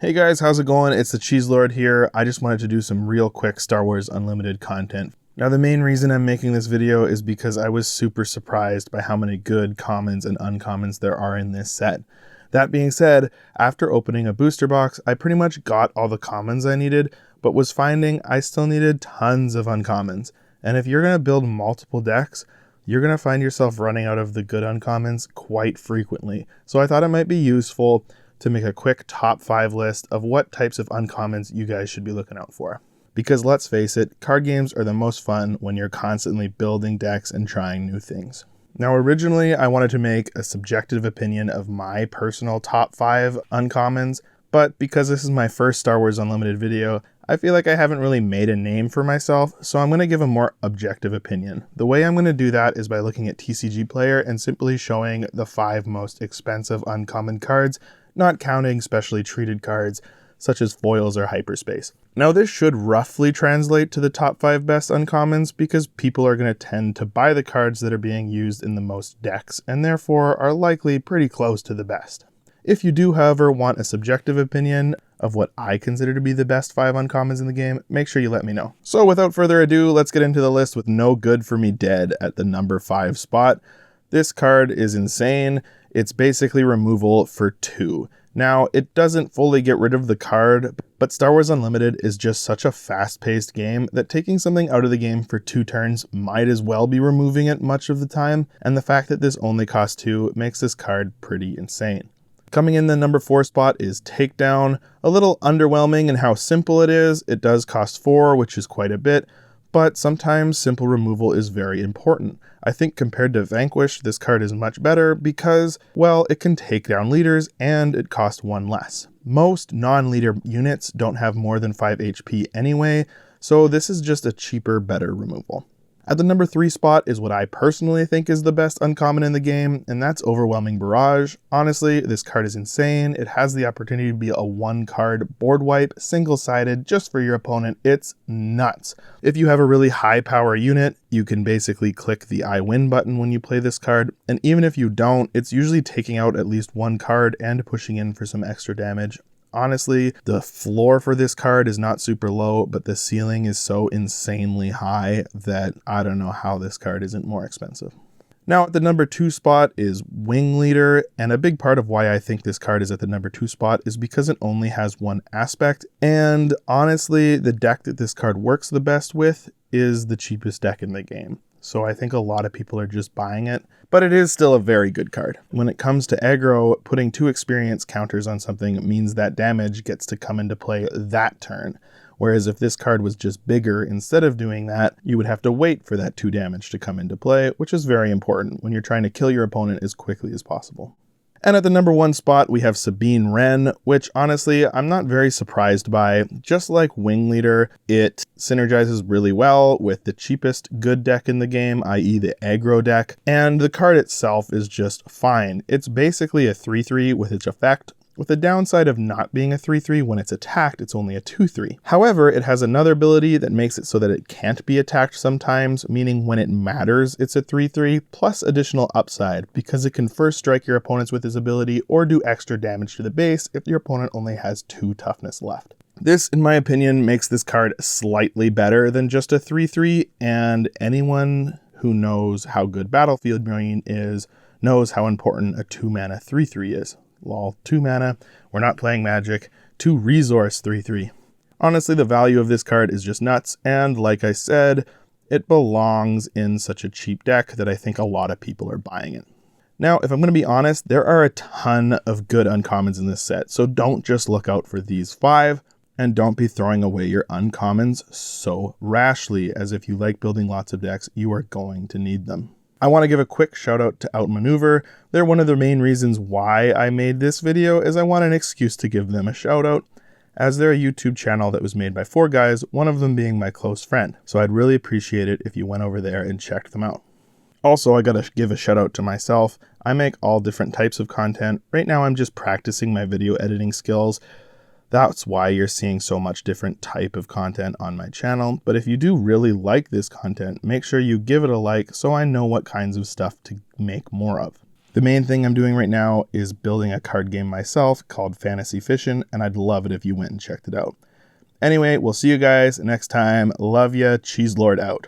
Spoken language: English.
Hey guys, how's it going? It's the Cheese Lord here. I just wanted to do some real quick Star Wars Unlimited content. Now the main reason I'm making this video is because I was super surprised by how many good commons and uncommons there are in this set. That being said, after opening a booster box, I pretty much got all the commons I needed, but was finding I still needed tons of uncommons. And if you're going to build multiple decks, you're going to find yourself running out of the good uncommons quite frequently. So I thought it might be useful to make a quick top 5 list of what types of uncommons you guys should be looking out for. Because let's face it, card games are the most fun when you're constantly building decks and trying new things. Now originally I wanted to make a subjective opinion of my personal top 5 uncommons, but because this is my first Star Wars Unlimited video, I feel like I haven't really made a name for myself, so I'm going to give a more objective opinion. The way I'm going to do that is by looking at TCG Player and simply showing the 5 most expensive uncommon cards, not counting specially treated cards such as foils or hyperspace. Now this should roughly translate to the top 5 best uncommons because people are going to tend to buy the cards that are being used in the most decks and therefore are likely pretty close to the best. If you do, however, want a subjective opinion of what I consider to be the best 5 uncommons in the game, make sure you let me know. So without further ado, let's get into the list with No Good For Me Dead at the number 5 spot. This card is insane. It's basically removal for 2. Now, it doesn't fully get rid of the card, but Star Wars Unlimited is just such a fast-paced game that taking something out of the game for 2 turns might as well be removing it much of the time, and the fact that this only costs 2 makes this card pretty insane. Coming in the number 4 spot is Takedown. A little underwhelming in how simple it is. It does cost 4, which is quite a bit, but sometimes simple removal is very important. I think compared to Vanquish, this card is much better because, well, it can take down leaders and it costs 1 less. Most non-leader units don't have more than 5 HP anyway, so this is just a cheaper, better removal. At the number 3 spot is what I personally think is the best uncommon in the game, and that's Overwhelming Barrage. Honestly, this card is insane. It has the opportunity to be a 1-card board wipe, single-sided, just for your opponent. It's nuts. If you have a really high power unit, you can basically click the I win button when you play this card, and even if you don't, it's usually taking out at least 1 card and pushing in for some extra damage. Honestly, the floor for this card is not super low, but the ceiling is so insanely high that I don't know how this card isn't more expensive. Now at the number 2 spot is Wing Leader, and a big part of why I think this card is at the number 2 spot is because it only has 1 aspect, and honestly, the deck that this card works the best with is the cheapest deck in the game. So I think a lot of people are just buying it, but it is still a very good card. When it comes to aggro, putting 2 experience counters on something means that damage gets to come into play that turn. Whereas if this card was just bigger, instead of doing that, you would have to wait for that 2 damage to come into play, which is very important when you're trying to kill your opponent as quickly as possible. And at the number 1 spot, we have Sabine Wren, which honestly, I'm not very surprised by. Just like Wing Leader, it synergizes really well with the cheapest good deck in the game, i.e. the aggro deck, and the card itself is just fine. It's basically a 3/3 with its effect, with the downside of not being a 3/3 when it's attacked, it's only a 2/3. However, it has another ability that makes it so that it can't be attacked sometimes, meaning when it matters, it's a 3/3, plus additional upside, because it can first strike your opponents with this ability or do extra damage to the base if your opponent only has 2 toughness left. This, in my opinion, makes this card slightly better than just a 3/3, and anyone who knows how good Battlefield Marine is knows how important a 2-mana 3/3 is. Lol, 2 mana, we're not playing Magic, 2 resource 3/3. Honestly, the value of this card is just nuts, and like I said, it belongs in such a cheap deck that I think a lot of people are buying it. Now, if I'm going to be honest, there are a ton of good uncommons in this set, so don't just look out for these 5, and don't be throwing away your uncommons so rashly, as if you like building lots of decks, you are going to need them. I want to give a quick shout out to Outmaneuver. They're one of the main reasons why I made this video, is I want an excuse to give them a shout out, as they're a YouTube channel that was made by 4 guys, one of them being my close friend. So I'd really appreciate it if you went over there and checked them out. Also, I gotta give a shout out to myself. I make all different types of content. Right now I'm just practicing my video editing skills. That's why you're seeing so much different type of content on my channel. But if you do really like this content, make sure you give it a like so I know what kinds of stuff to make more of. The main thing I'm doing right now is building a card game myself called Fantasy Fishin', and I'd love it if you went and checked it out. Anyway, we'll see you guys next time. Love ya. Cheese Lord out.